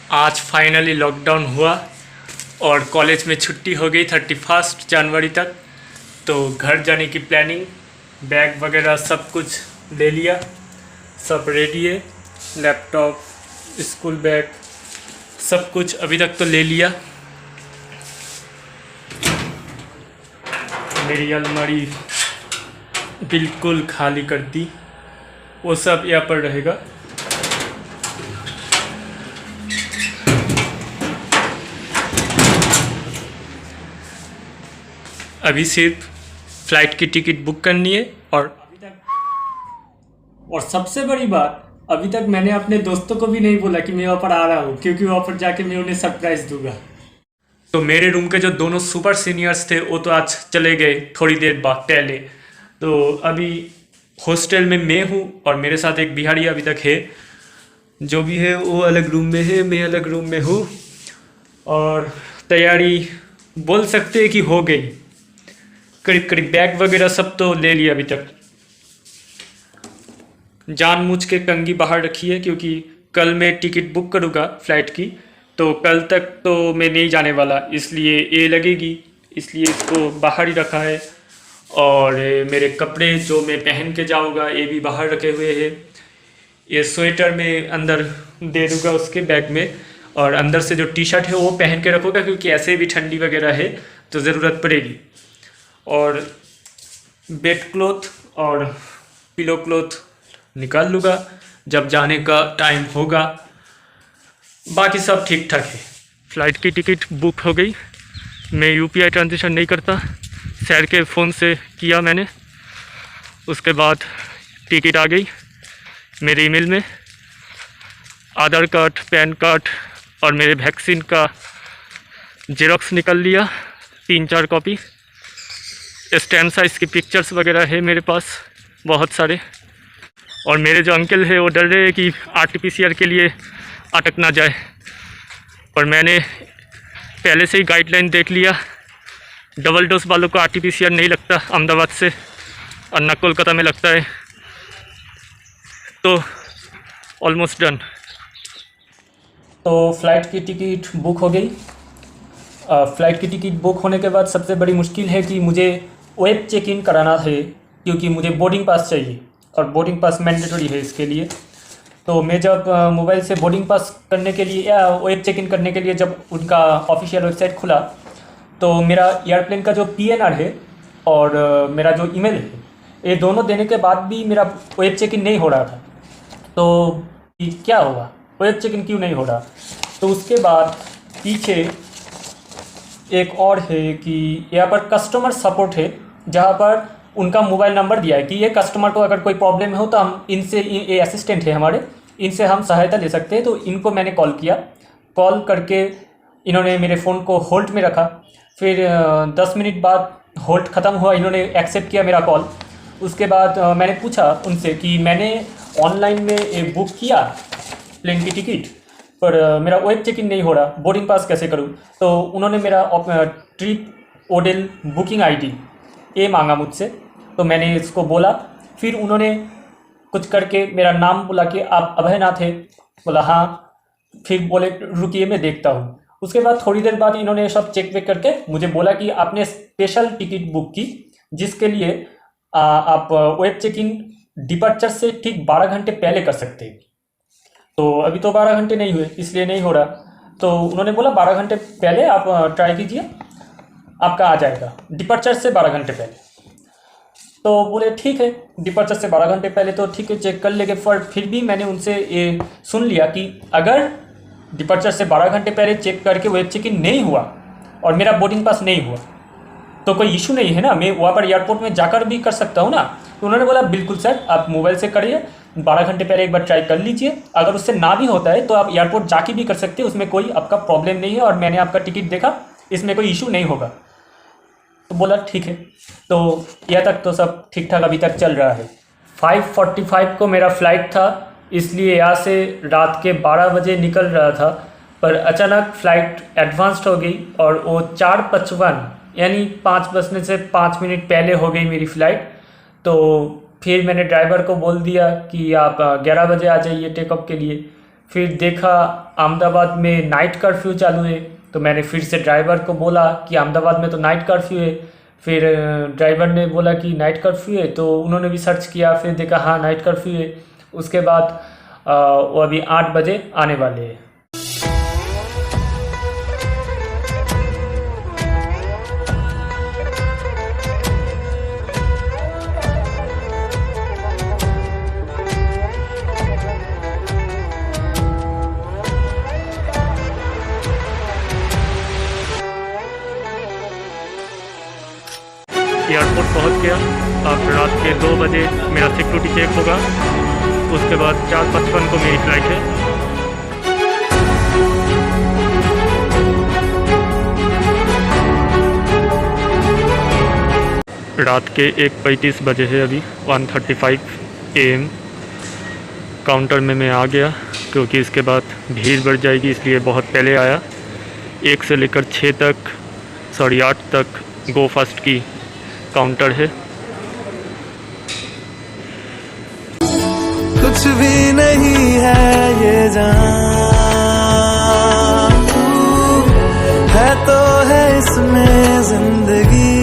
आज finally lockdown हुआ और कॉलेज में छुट्टी हो गई 31 जनवरी तक। तो घर जाने की प्लानिंग, बैग वगैरह सब कुछ ले लिया, सब रेडी है। लैपटॉप, स्कूल बैग, सब कुछ अभी तक तो ले लिया। मेरी अलमारी बिल्कुल खाली कर दी, वो सब यहाँ पर रहेगा। अभी सिर्फ फ़्लाइट की टिकट बुक करनी है और सबसे बड़ी बात, अभी तक मैंने अपने दोस्तों को भी नहीं बोला कि मैं वहाँ पर आ रहा हूँ, क्योंकि वहाँ पर जाके मैं उन्हें सरप्राइज़ दूंगा। तो मेरे रूम के जो दोनों सुपर सीनियर्स थे वो तो आज चले गए थोड़ी देर बाद पहले। तो अभी हॉस्टल में मैं हूँ और मेरे साथ एक बिहारी अभी तक है। जो भी है वो अलग रूम में है, मैं अलग रूम में हूँ। और तैयारी बोल सकते हैं कि हो गई, करीब करीब। बैग वगैरह सब तो ले लिया अभी तक। जानबूझ के कंघी बाहर रखी है क्योंकि कल मैं टिकट बुक करूँगा फ़्लाइट की, तो कल तक तो मैं नहीं जाने वाला, इसलिए ये लगेगी, इसलिए इसको बाहर ही रखा है। और मेरे कपड़े जो मैं पहन के जाऊँगा ये भी बाहर रखे हुए हैं। ये स्वेटर मैं अंदर दे दूँगा उसके बैग में, और अंदर से जो टी शर्ट है वो पहन के रखूँगा क्योंकि ऐसे भी ठंडी वगैरह है तो ज़रूरत पड़ेगी। और बेड क्लॉथ और पिलो क्लॉथ निकाल लूँगा जब जाने का टाइम होगा। बाकी सब ठीक ठाक है। फ़्लाइट की टिकट बुक हो गई। मैं यूपीआई ट्रांजेक्शन नहीं करता, सर के फ़ोन से किया मैंने। उसके बाद टिकट आ गई मेरे ईमेल में। आधार कार्ड, पैन कार्ड और मेरे वैक्सीन का जेरोक्स निकल लिया, 3-4 कॉपी। स्टैम्प साइज़ की पिक्चर्स वगैरह है मेरे पास बहुत सारे। और मेरे जो अंकल है वो डर रहे हैं कि आरटीपीसीआर के लिए अटक ना जाए, पर मैंने पहले से ही गाइडलाइन देख लिया। डबल डोज वालों को आरटीपीसीआर नहीं लगता अहमदाबाद से, और ना कोलकाता में लगता है। तो ऑलमोस्ट डन। तो फ़्लाइट की टिकट बुक हो गई। फ़्लाइट की टिकट बुक होने के बाद सबसे बड़ी मुश्किल है कि मुझे वेब चेक इन कराना है, क्योंकि मुझे बोर्डिंग पास चाहिए और बोर्डिंग पास मैंडेटरी है इसके लिए। तो मैं जब मोबाइल से बोर्डिंग पास करने के लिए या वेब चेक इन करने के लिए जब उनका ऑफिशियल वेबसाइट खुला, तो मेरा एयरप्लेन का जो पीएनआर है और मेरा जो ईमेल है, ये दोनों देने के बाद भी मेरा वेब चेक इन नहीं हो रहा था। तो क्या होगा, वेब चेक इन क्यों नहीं हो रहा? तो उसके बाद पीछे एक और है कि यहाँ पर कस्टमर सपोर्ट है, जहाँ पर उनका मोबाइल नंबर दिया है कि ये कस्टमर को अगर कोई प्रॉब्लम हो तो हम इनसे, ये असिस्टेंट है हमारे, इनसे हम सहायता ले सकते हैं। तो इनको मैंने कॉल किया। कॉल करके इन्होंने मेरे फ़ोन को होल्ड में रखा। फिर 10 मिनट बाद होल्ड ख़त्म हुआ, इन्होंने एक्सेप्ट किया मेरा कॉल। उसके बाद मैंने पूछा उनसे कि मैंने ऑनलाइन में बुक किया प्लेन की टिकट, पर मेरा वेब चेक इन नहीं हो रहा, बोर्डिंग पास कैसे करूं? तो उन्होंने मेरा ट्रिप ओडेल बुकिंग आईडी ये मांगा मुझसे। तो मैंने इसको बोला। फिर उन्होंने कुछ करके मेरा नाम बोला कि आप अभयनाथ है। बोला हाँ। फिर बोले रुकिए मैं देखता हूँ। उसके बाद थोड़ी देर बाद इन्होंने सब चेक वेक करके मुझे बोला कि आपने स्पेशल टिकट बुक की, जिसके लिए आप वेब चेक इन डिपार्चर से ठीक 12 घंटे पहले कर सकते हैं। तो अभी तो 12 घंटे नहीं हुए, इसलिए नहीं हो रहा। तो उन्होंने बोला 12 घंटे पहले आप ट्राई कीजिए, आपका आ जाएगा डिपार्चर से 12 घंटे पहले। तो बोले ठीक है, डिपार्चर से 12 घंटे पहले तो ठीक है, चेक कर लेंगे। फिर भी मैंने उनसे ये सुन लिया कि अगर डिपार्चर से 12 घंटे पहले चेक करके वेब चेक इन नहीं हुआ और मेरा बोर्डिंग पास नहीं हुआ तो कोई इशू नहीं है ना, मैं वहाँ पर एयरपोर्ट में जाकर भी कर सकता हूँ ना। तो उन्होंने बोला बिल्कुल सर, आप मोबाइल से करिए, 12 घंटे पहले एक बार ट्राई कर लीजिए। अगर उससे ना भी होता है तो आप एयरपोर्ट जाके भी कर सकते हैं, उसमें कोई आपका प्रॉब्लम नहीं है, और मैंने आपका टिकट देखा, इसमें कोई इशू नहीं होगा। तो बोला ठीक है। तो यह तक तो सब ठीक ठाक अभी तक चल रहा है। 5:45 को मेरा फ़्लाइट था, इसलिए यहाँ से रात के 12 बजे निकल रहा था, पर अचानक फ़्लाइट एडवांस्ड हो गई और वो 4:55 यानी 5 बजने से 5 मिनट पहले हो गई मेरी फ़्लाइट। तो फिर मैंने ड्राइवर को बोल दिया कि आप 11 बजे आ जाइए टेक ऑफ के लिए। फिर देखा अहमदाबाद में नाइट कर्फ्यू चालू है, तो मैंने फिर से ड्राइवर को बोला कि अहमदाबाद में तो नाइट कर्फ्यू है। फिर ड्राइवर ने बोला कि नाइट कर्फ्यू है, तो उन्होंने भी सर्च किया, फिर देखा हाँ नाइट कर्फ्यू है। उसके बाद वो अभी 8 बजे आने वाले हैं। एयरपोर्ट पहुंच गया। अब रात के 2 बजे मेरा सिक्योरिटी चेक होगा, उसके बाद 4:55 को मेरी फ़्लाइट है। रात के 1:35 बजे है अभी, 1:35 AM। काउंटर में मैं आ गया क्योंकि इसके बाद भीड़ बढ़ जाएगी, इसलिए बहुत पहले आया। 1 से लेकर 8 तक गो फास्ट की काउंटर है। कुछ भी नहीं है ये जान, है तो है इसमें जिंदगी।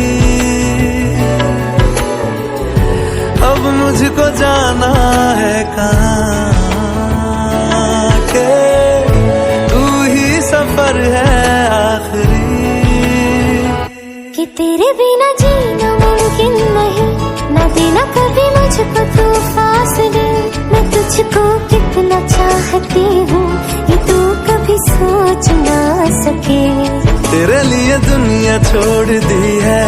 अब मुझको जाना है कहाँ के, तू ही सफर है आखिरी। कि तेरे बिना जीना मुमकिन नहीं, न देना कभी मुझको तू फासले। मैं तुझको कितना चाहती हूँ ये तू कभी सोच ना सके। तेरे लिए दुनिया छोड़ दी है,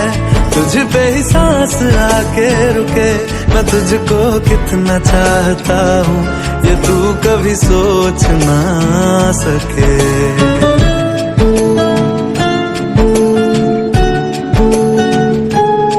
तुझ पे ही सांस आके रुके। मैं तुझको कितना चाहता हूँ ये तू कभी सोच ना सके।